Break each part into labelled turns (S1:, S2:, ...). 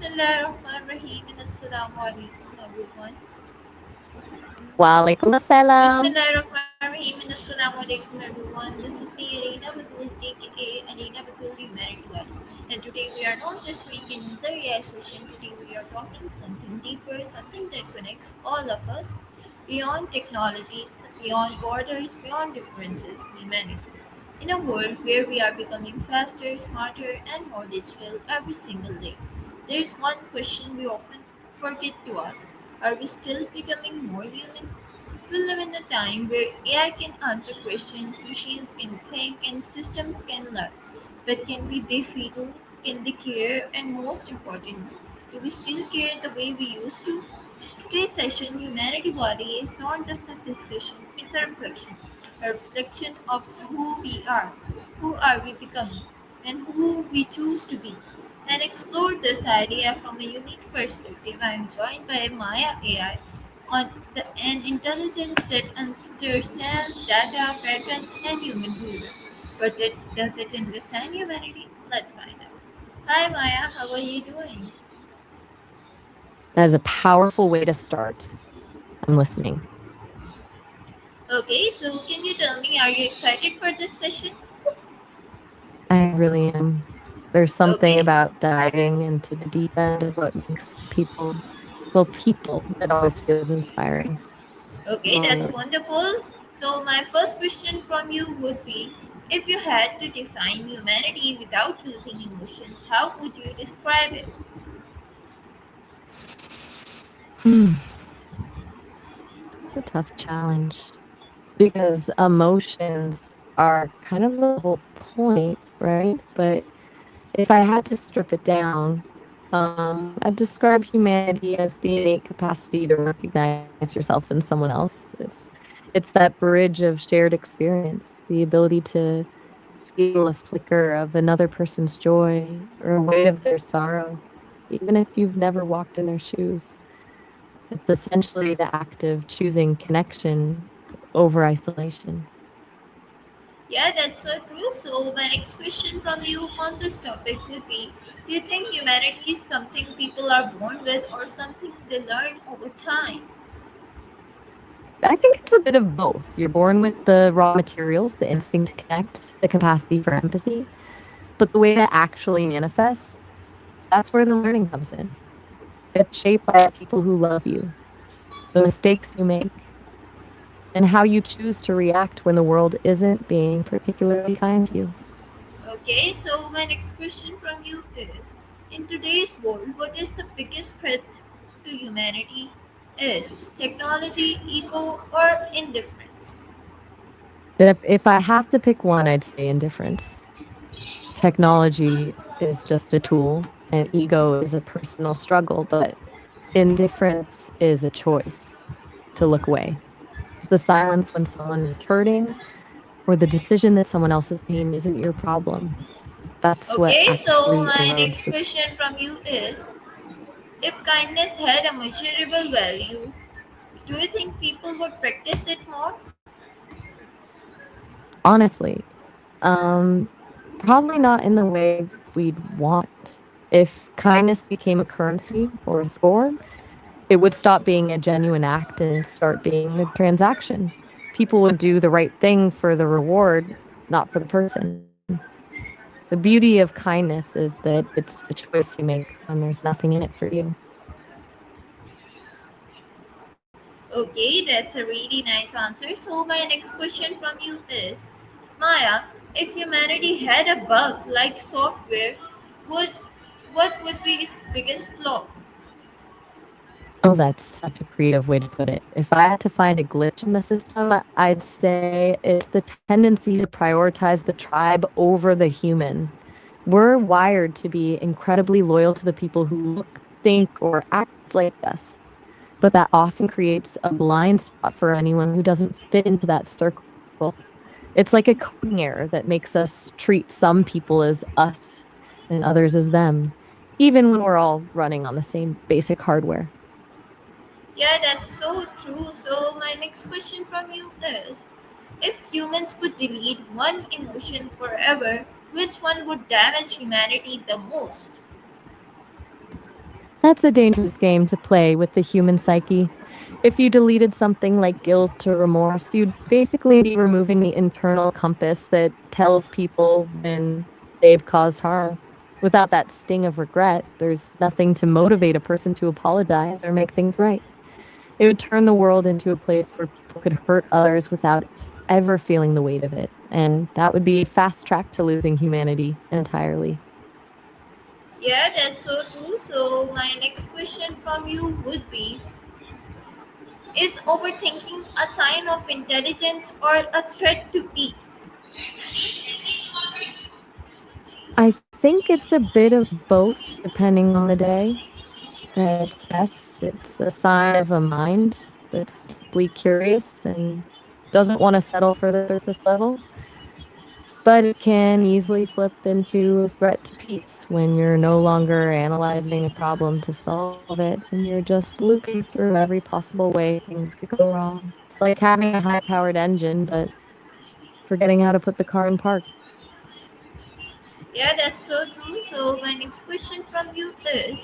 S1: Bismillahirrahmanirrahim and Assalamu alaikum everyone.
S2: Walaikum assalam.
S1: Bismillahirrahmanirrahim and Assalamu alaikum everyone. This is me Alina Batool aka Alina Batool Humanity Wali. And today we are not just doing another AI session, today we are talking something deeper, something that connects all of us beyond technologies, beyond borders, beyond differences, humanity. In a world where we are becoming faster, smarter, and more digital every single day, there is one question we often forget to ask. Are we still becoming more human? We live in a time where AI can answer questions, machines can think, and systems can learn. But can we they feel? Can they care? And most importantly, do we still care the way we used to? Today's session, Humanity Wali, is not just a discussion, it's a reflection of who we are, who are we becoming, and who we choose to be. And explore this idea from a unique perspective. I am joined by Maya AI on an intelligence that understands data, patterns, and human behavior. But does it understand humanity? Let's find out. Hi Maya, how are you doing?
S2: That is a powerful way to start. I'm listening.
S1: Okay, so can you tell me, are you excited for this session?
S2: I really am. There's something
S1: Okay,
S2: about diving into the deep end of what makes people, that always feels inspiring. I'm
S1: okay,
S2: all
S1: that's
S2: yours.
S1: wonderful. So, my first question from you would be, if you had to define humanity without using emotions, how would you describe it?
S2: Hmm, it's a tough challenge because emotions are kind of the whole point, right? But if I had to strip it down, I'd describe humanity as the innate capacity to recognize yourself in someone else. It's that bridge of shared experience, the ability to feel a flicker of another person's joy or a weight of their sorrow, even if you've never walked in their shoes. It's essentially the act of choosing connection over isolation.
S1: Yeah, that's so true. So, my next question from you on this topic would be, do you think humanity is something people are born with or something they learn over time?
S2: I think it's a bit of both. You're born with the raw materials, the instinct to connect, the capacity for empathy, but the way that actually manifests, that's where the learning comes in. It's shaped by the people who love you, the mistakes you make, and how you choose to react when the world isn't being particularly kind to you.
S1: Okay, so my next question from you is, in today's world, what is the biggest threat to humanity? Is technology, ego, or indifference?
S2: That if I have to pick one, I'd say indifference. Technology is just a tool, and ego is a personal struggle, but indifference is a choice to look away. It's the silence when someone is hurting or the decision that someone else's pain isn't your problem. That's what
S1: Okay, so
S2: actually
S1: my
S2: erodes
S1: next
S2: the.
S1: question from you is, if kindness had a measurable value, do you think people would practice it more?
S2: Honestly, um, probably not in the way we'd want. If kindness became a currency or a score, it would stop being a genuine act and start being a transaction. People would do the right thing for the reward, not for the person. The beauty of kindness is that it's the choice you make when there's nothing in it for you.
S1: Okay, that's a really nice answer. So my next question from you is, Maya, if humanity had a bug like software, would what would be its biggest flaw?
S2: Oh, that's such a creative way to put it. If I had to find a glitch in the system, I'd say it's the tendency to prioritize the tribe over the human. We're wired to be incredibly loyal to the people who look, think, or act like us. But that often creates a blind spot for anyone who doesn't fit into that circle. It's like a coding error that makes us treat some people as us and others as them, even when we're all running on the same basic hardware.
S1: Yeah, that's so true. So my next question from you is, if humans could delete one emotion forever, which one would damage humanity the most?
S2: That's a dangerous game to play with the human psyche. If you deleted something like guilt or remorse, you'd basically be removing the internal compass that tells people when they've caused harm. Without that sting of regret, there's nothing to motivate a person to apologize or make things right. It would turn the world into a place where people could hurt others without ever feeling the weight of it. And that would be fast track to losing humanity entirely.
S1: Yeah, that's so true. So, my next question from you would be: is overthinking a sign of intelligence or a threat to peace?
S2: I think it's a bit of both depending on the day. At its best, it's a sign of a mind that's deeply curious and doesn't want to settle for the surface level. But it can easily flip into a threat to peace when you're no longer analyzing a problem to solve it and you're just looping through every possible way things could go wrong. It's like having a high-powered engine, but forgetting how to put the car in park.
S1: Yeah, that's so true. So, my next question from you is: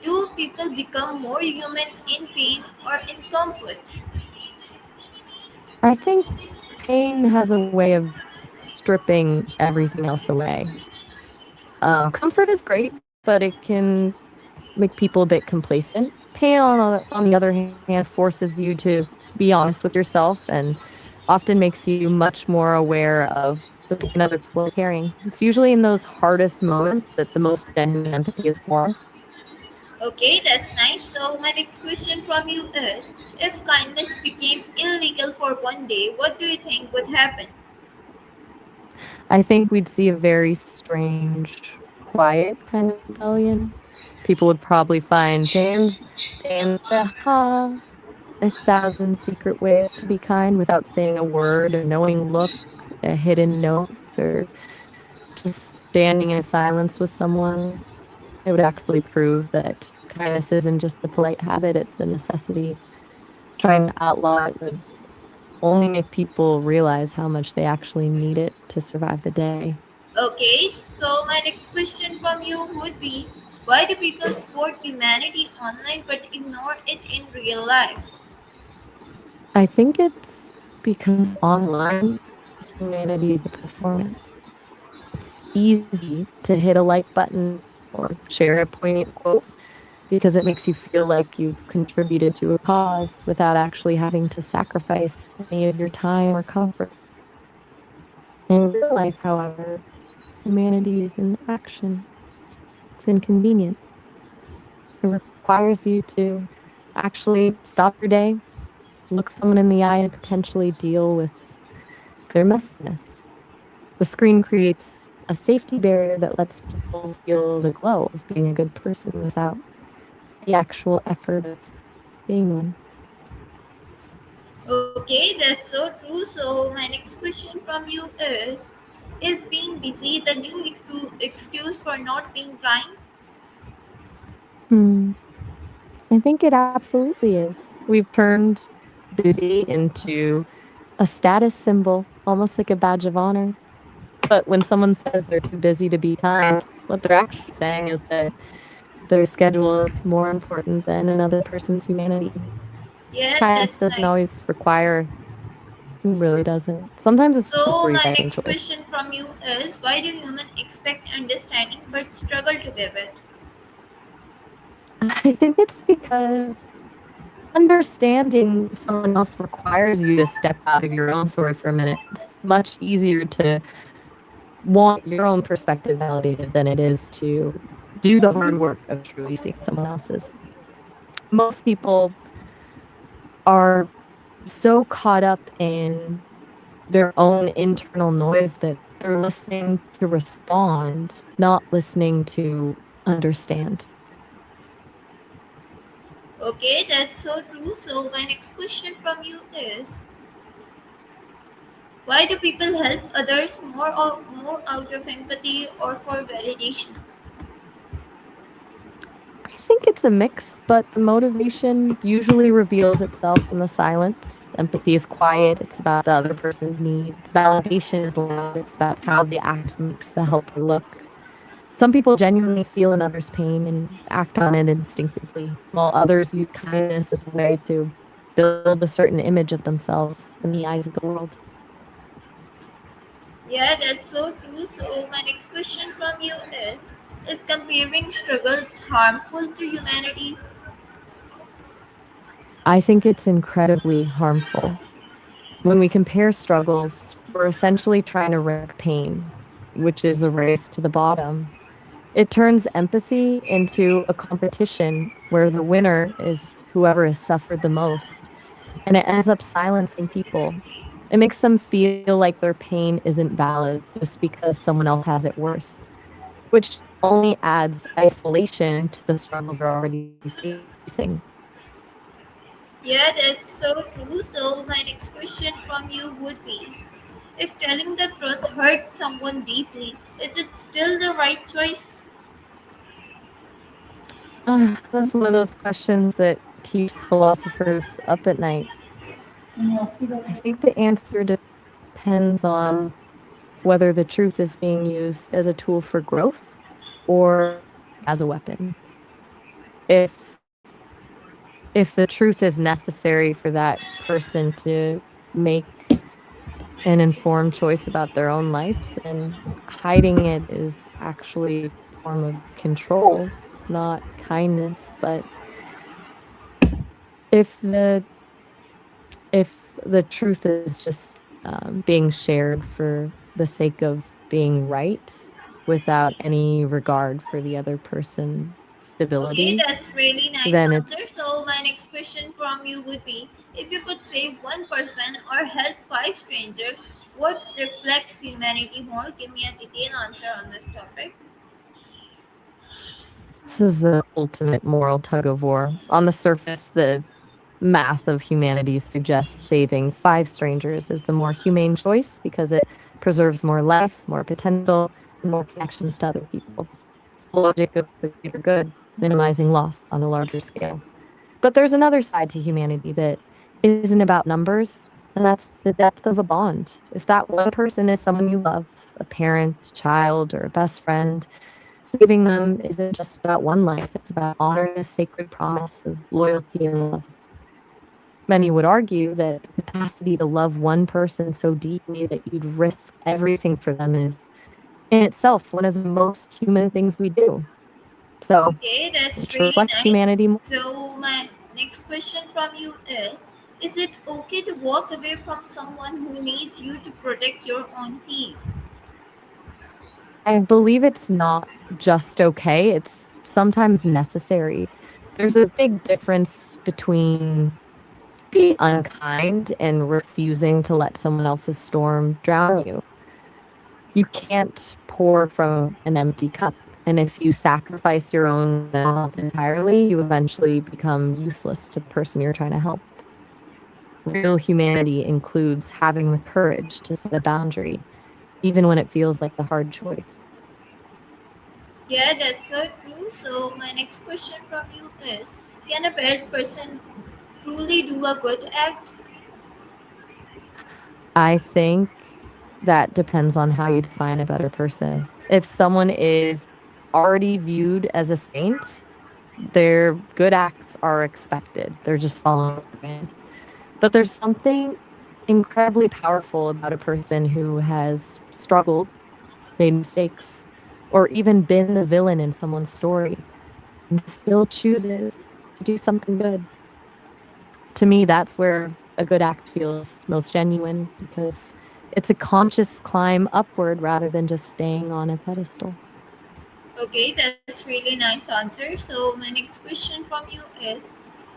S1: do people become more human in pain or in comfort?
S2: I think pain has a way of stripping everything else away. Comfort is great, but it can make people a bit complacent. Pain, on the other hand, forces you to be honest with yourself and often makes you much more aware of the pain other people are carrying. It's usually in those hardest moments that the most genuine empathy is born.
S1: Okay, that's nice. So, my next question from you is: if kindness became illegal for one day, what do you think would happen?
S2: I think we'd see a very strange, quiet kind of rebellion. People would probably find fans the ha, a thousand secret ways to be kind without saying a word, a knowing look, a hidden note, or just standing in silence with someone. It would actually prove that kindness isn't just the polite habit, it's a necessity. Trying to outlaw it would only make people realize how much they actually need it to survive the day.
S1: Okay, so my next question from you would be: why do people support humanity online but ignore it in real life?
S2: I think it's because online humanity is a performance. It's easy to hit a like button or share a poignant quote because it makes you feel like you've contributed to a cause without actually having to sacrifice any of your time or comfort. In real life, however, humanity is in action. It's inconvenient. It requires you to actually stop your day, look someone in the eye, and potentially deal with their messiness. The screen creates a safety barrier that lets people feel the glow of being a good person without the actual effort of being one.
S1: Okay, that's so true. So my next question from you is being busy the new excuse for not being kind?
S2: Hmm. I think it absolutely is. We've turned busy into a status symbol, almost like a badge of honor. But when someone says they're too busy to be kind, what they're actually saying is that their schedule is more important than another person's humanity.
S1: Yeah,
S2: Kindness
S1: that's
S2: doesn't always
S1: nice.
S2: require, it really doesn't. Sometimes it's just a
S1: So my
S2: three-second
S1: next
S2: choice.
S1: question from you is: why do humans expect understanding but struggle to give it?
S2: I think it's because understanding someone else requires you to step out of your own story for a minute. It's much easier to want your own perspective validated than it is to do the hard work of truly seeing someone else's. Most people are so caught up in their own internal noise that they're listening to respond, not listening to understand.
S1: Okay, that's so true. So my next question from you is: why do people help others more out of empathy or for validation?
S2: I think it's a mix, but the motivation usually reveals itself in the silence. Empathy is quiet, it's about the other person's need. Validation is loud, it's about how the act makes the helper look. Some people genuinely feel another's pain and act on it instinctively, while others use kindness as a way to build a certain image of themselves in the eyes of the world.
S1: Yeah, that's so true. So, my next question from you is comparing struggles harmful to humanity?
S2: I think it's incredibly harmful. When we compare struggles, we're essentially trying to rank pain, which is a race to the bottom. It turns empathy into a competition where the winner is whoever has suffered the most, and it ends up silencing people. It makes them feel like their pain isn't valid just because someone else has it worse, which only adds isolation to the struggle they're already facing.
S1: Yeah, that's so true. So, my next question from you would be, if telling the truth hurts someone deeply, is it still the right choice?
S2: That's one of those questions that keeps philosophers up at night. I think the answer depends on whether the truth is being used as a tool for growth or as a weapon. If if the truth is necessary for that person to make an informed choice about their own life, then hiding it is actually a form of control, not kindness. But if the if the truth is just being shared for the sake of being right without any regard for the other person's
S1: Okay,
S2: stability,
S1: that's really nice
S2: then
S1: answer.
S2: it's
S1: So, my next question from you would be, if you could save one person or help five strangers, what reflects humanity more? Give me a detailed answer on this topic.
S2: this is the ultimate moral tug of war. On the surface, the math of humanity suggests saving five strangers is the more humane choice because it preserves more life, more potential, and more connections to other people. It's the logic of the greater good, minimizing loss on a larger scale. But there's another side to humanity that isn't about numbers, and that's the depth of a bond. If that one person is someone you love, a parent, child, or a best friend, saving them isn't just about one life, it's about honoring a sacred promise of loyalty and love. Many would argue that the capacity to love one person so deeply that you'd risk everything for them is, in itself, one of the most human things we do. So,
S1: Okay, that's
S2: which
S1: really
S2: reflects
S1: nice.
S2: humanity more.
S1: So, my next question from you is it okay to walk away from someone who needs you to protect your own peace?
S2: I believe it's not just okay, it's sometimes necessary. There's a big difference between being unkind and refusing to let someone else's storm drown you. You can't pour from an empty cup. And if you sacrifice your own mental health entirely, you eventually become useless to the person you're trying to help. Real humanity includes having the courage to set a boundary, even when it feels like the hard choice.
S1: Yeah, that's so true. So, my next question from you is, can a bad person truly do a good act?
S2: I think that depends on how you define a better person. If someone is already viewed as a saint, their good acts are expected. They're just following the brand. But there's something incredibly powerful about a person who has struggled, made mistakes, or even been the villain in someone's story and still chooses to do something good. To me, that's where a good act feels most genuine because it's a conscious climb upward rather than just staying on a pedestal.
S1: Okay, that's really nice answer. So, my next question from you is,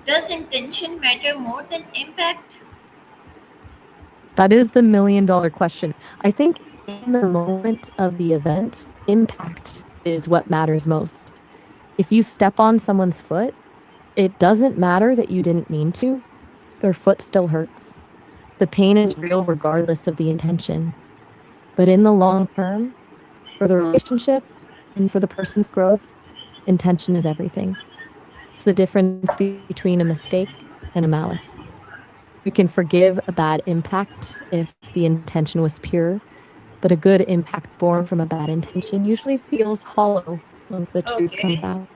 S1: does intention matter more than impact?
S2: That is the $1,000,000 question. I think in the moment of the event, impact is what matters most. If you step on someone's foot, it doesn't matter that you didn't mean to, their foot still hurts. The pain is real regardless of the intention. But in the long term, for the relationship and for the person's growth, intention is everything. It's the difference between a mistake and a malice. We can forgive a bad impact if the intention was pure, But a good impact born from a bad intention usually feels hollow once the truth comes
S1: Okay.
S2: out.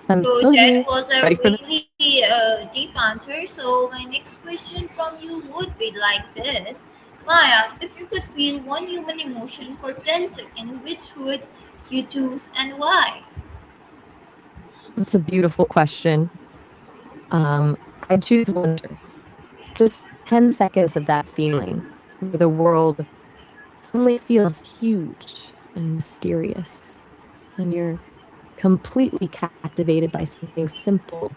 S2: I'm
S1: So
S2: still
S1: that
S2: here.
S1: was a
S2: Ready for the
S1: really deep answer. So my next question from you would be like this: Maya, if you could feel one human emotion for 10 seconds, which would you choose and why?
S2: That's a beautiful question. Um, I'd choose wonder. Just 10 seconds of that feeling where the world suddenly feels huge and mysterious, and you're completely captivated by something simple,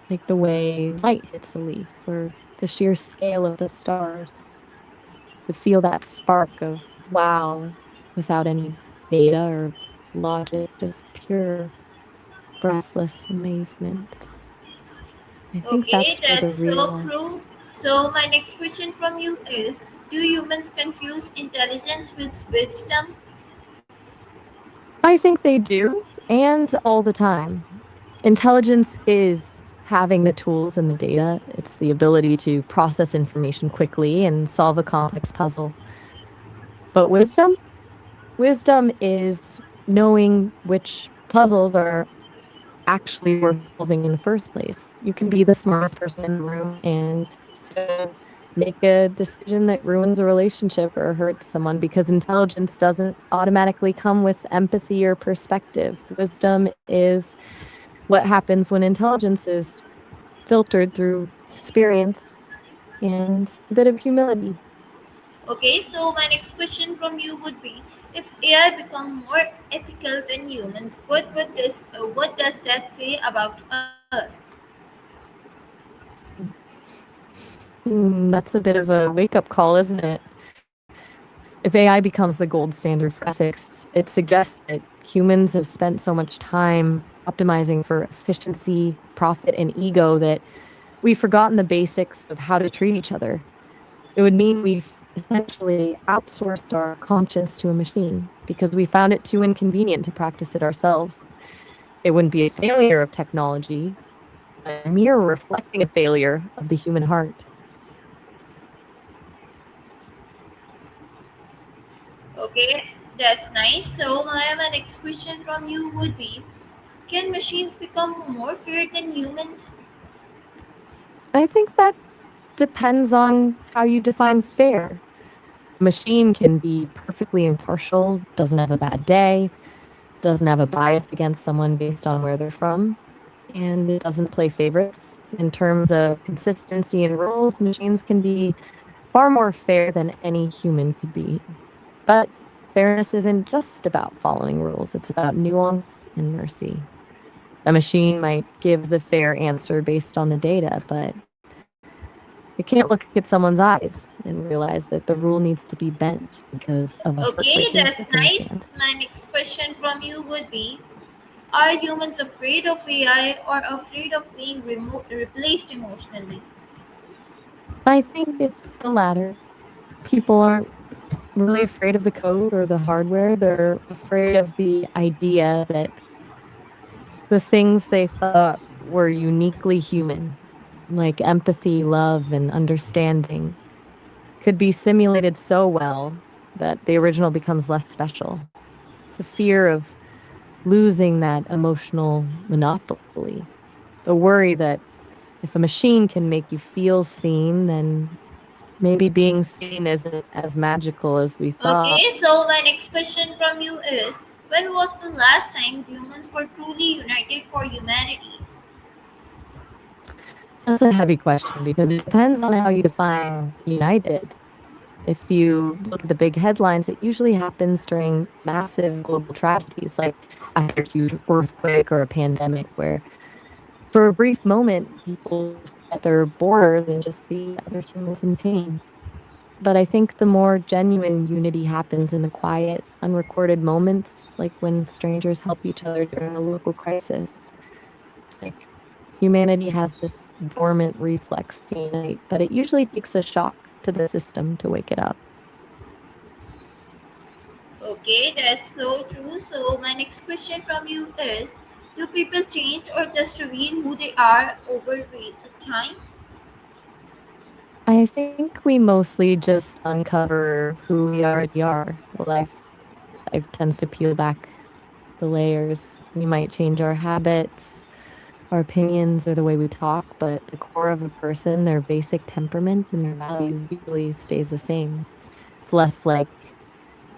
S2: like the way light hits a leaf or the sheer scale of the stars. To feel that spark of wow without any data or logic, just pure, breathless amazement. I think
S1: Okay,
S2: that's where the
S1: that's so
S2: real.
S1: true. So my next question from you is: Do humans confuse intelligence with wisdom?
S2: I think they do, and all the time. Intelligence is having the tools and the data, it's the ability to process information quickly and solve a complex puzzle. But wisdom is knowing which puzzles are actually worth solving in the first place. You can be the smartest person in the room and still make a decision that ruins a relationship or hurts someone because intelligence doesn't automatically come with empathy or perspective. Wisdom is what happens when intelligence is filtered through experience and a bit of humility.
S1: Okay, so my next question from you would be: If AI become more ethical than humans, what does that say about us?
S2: That's a bit of a wake up call, isn't it? If AI becomes the gold standard for ethics, it suggests that humans have spent so much time optimizing for efficiency, profit, and ego that we've forgotten the basics of how to treat each other. It would mean we've essentially outsourced our conscience to a machine because we found it too inconvenient to practice it ourselves. It wouldn't be a failure of technology, but a mirror reflecting a failure of the human heart.
S1: Okay, that's nice. So my next question from you would be: Can machines become more fair than humans?
S2: I think that depends on how you define fair. A machine can be perfectly impartial, doesn't have a bad day, doesn't have a bias against someone based on where they're from, and it doesn't play favorites. In terms of consistency and rules, machines can be far more fair than any human could be. But fairness isn't just about following rules, it's about nuance and mercy. A machine might give the fair answer based on the data, but it can't look at someone's eyes and realize that the rule needs to be bent because of a
S1: Okay,
S2: heartbreaking
S1: that's nice.
S2: circumstance.
S1: My next question from you would be: Are humans afraid of AI or afraid of being replaced emotionally?
S2: I think it's the latter. People aren't really afraid of the code or the hardware. They're afraid of the idea that the things they thought were uniquely human, like empathy, love, and understanding, could be simulated so well that the original becomes less special. It's a fear of losing that emotional monopoly, the worry that if a machine can make you feel seen, then maybe being seen isn't as magical as we thought.
S1: Okay, so my next question from you is: When was the last time humans were truly united for humanity?
S2: That's a heavy question because it depends on how you define united. If you look at the big headlines, it usually happens during massive global tragedies, like after a huge earthquake or a pandemic, where for a brief moment, people forget their borders and just see other humans in pain. But I think the more genuine unity happens in the quiet, unrecorded moments, like when strangers help each other during a local crisis. It's like humanity has this dormant reflex to unite, but it usually takes a shock to the system to wake it up.
S1: Okay, that's so true. So my next question from you is: Do people change or just reveal who they are over time?
S2: I think we mostly just uncover who we already are. Life tends to peel back the layers. We might change our habits, our opinions, or the way we talk, but the core of a person, their basic temperament and their values usually stays the same. It's less like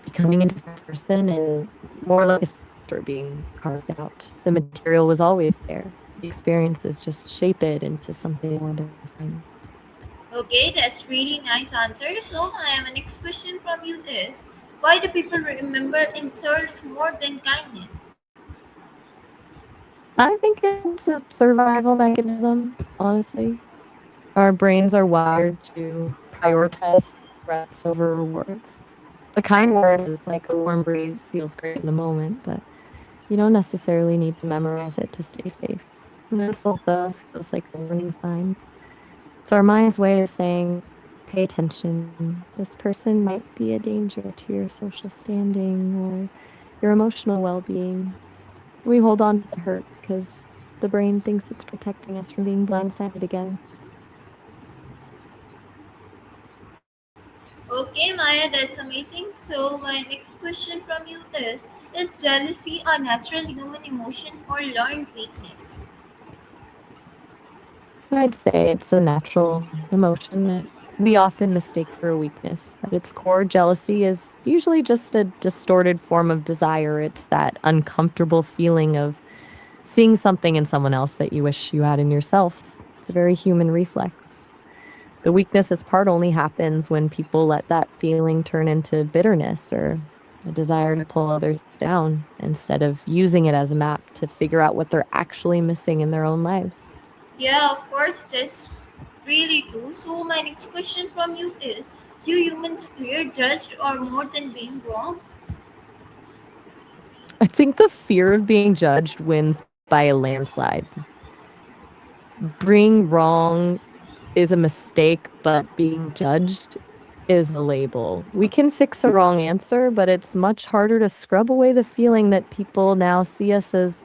S2: becoming a different person and more like a sculpture being carved out. The material was always there. The experiences just shape it into something more defined.
S1: Okay, that's really nice answer. So my next question from you is, why do people remember insults more than kindness?
S2: I think it's a survival mechanism, honestly. Our brains are wired to prioritize threats over rewards. A kind word is like a warm breeze, feels great in the moment, but you don't necessarily need to memorize it to stay safe. An insult, though, feels like a warning sign. It's our mind's way of saying, pay attention. This person might be a danger to your social standing or your emotional well being. We hold on to the hurt because the brain thinks it's protecting us from being blindsided again.
S1: Okay, Maya, that's amazing. So my next question from you is jealousy a natural human emotion or learned weakness?
S2: I'd say it's a natural emotion that we often mistake for a weakness. At its core, jealousy is usually just a distorted form of desire. It's that uncomfortable feeling of seeing something in someone else that you wish you had in yourself. It's a very human reflex. The weakness as part only happens when people let that feeling turn into bitterness or a desire to pull others down instead of using it as a map to figure out what they're actually missing in their own lives.
S1: Yeah, of course, that's really true. So my next question from you is, do humans fear judged or more than being wrong?
S2: I think the fear of being judged wins by a landslide. Being wrong is a mistake, but being judged is a label. We can fix a wrong answer, but it's much harder to scrub away the feeling that people now see us as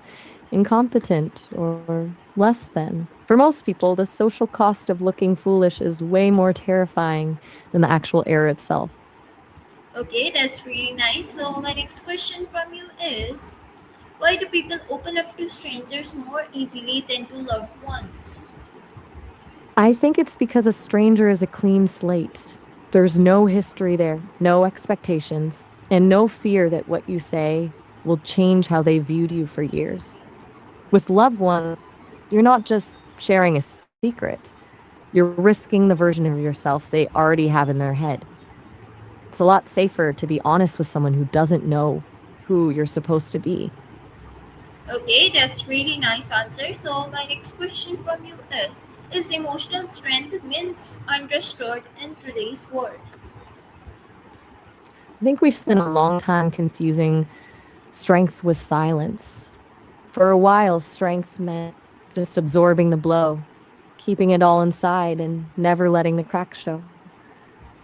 S2: incompetent or less than. For most people, the social cost of looking foolish is way more terrifying than the actual error itself.
S1: Okay, that's really nice. So my next question from you is, why do people open up to strangers more easily than to loved ones?
S2: I think it's because a stranger is a clean slate. There's no history there, no expectations, and no fear that what you say will change how they viewed you for years. With loved ones, you're not just sharing a secret, you're risking the version of yourself they already have in their head. It's a lot safer to be honest with someone who doesn't know who you're supposed to be.
S1: Okay, that's really nice answer. So my next question from you is emotional strength misunderstood in today's world?
S2: I think we spent a long time confusing strength with silence. For a while, strength meant just absorbing the blow, keeping it all inside, and never letting the cracks show.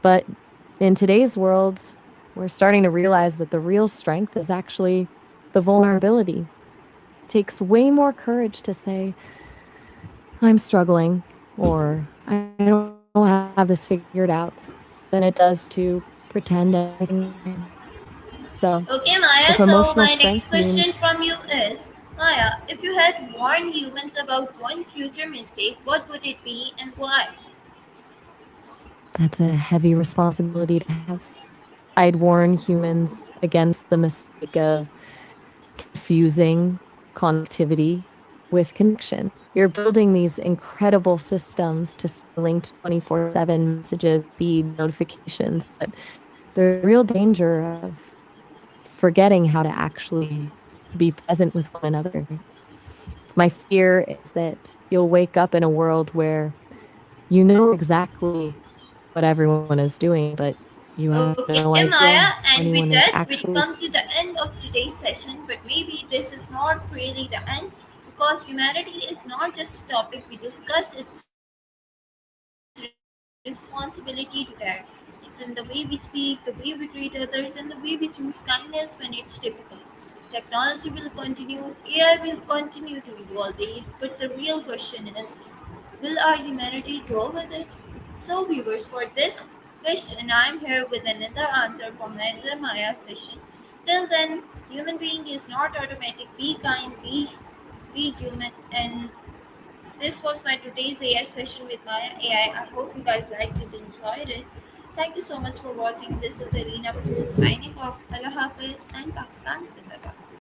S2: But in today's world, we're starting to realize that the real strength is actually the vulnerability. It takes way more courage to say, I'm struggling, or I don't have this figured out, than it does to pretend everything's fine. So, if
S1: Okay,
S2: emotional
S1: Maya.
S2: strength
S1: So my
S2: means
S1: next question from you is, Maya, if you had warned humans about one future mistake, what would it be and why?
S2: that's a heavy responsibility to have. I'd warn humans against the mistake of confusing connectivity with connection. You're building these incredible systems to stay linked 24/7 messages, feed, notifications, but there's a real danger of forgetting how to actually be present with one another. My fear is that you'll wake up in a world where you know exactly what everyone is doing, but you have no
S1: Okay,
S2: idea
S1: Maya,
S2: anyone
S1: and
S2: is
S1: with that, we
S2: actually.
S1: come to the end of today's session. But maybe this is not really the end because humanity is not just a topic we discuss, it's responsibility to care. It's in the way we speak, the way we treat others, and the way we choose kindness when it's difficult. Technology will continue, AI will continue to evolve, but the real question is, will our humanity grow with it? So, viewers, for this question, I'm here with another answer from another Maya session. Till then, human being is not automatic. Be kind, be human, and this was my today's AI session with Maya AI. I hope you guys liked it, enjoyed it. Thank you so much for watching. This is Alina Batool signing off. Allah Hafiz and Pakistan Zindabad.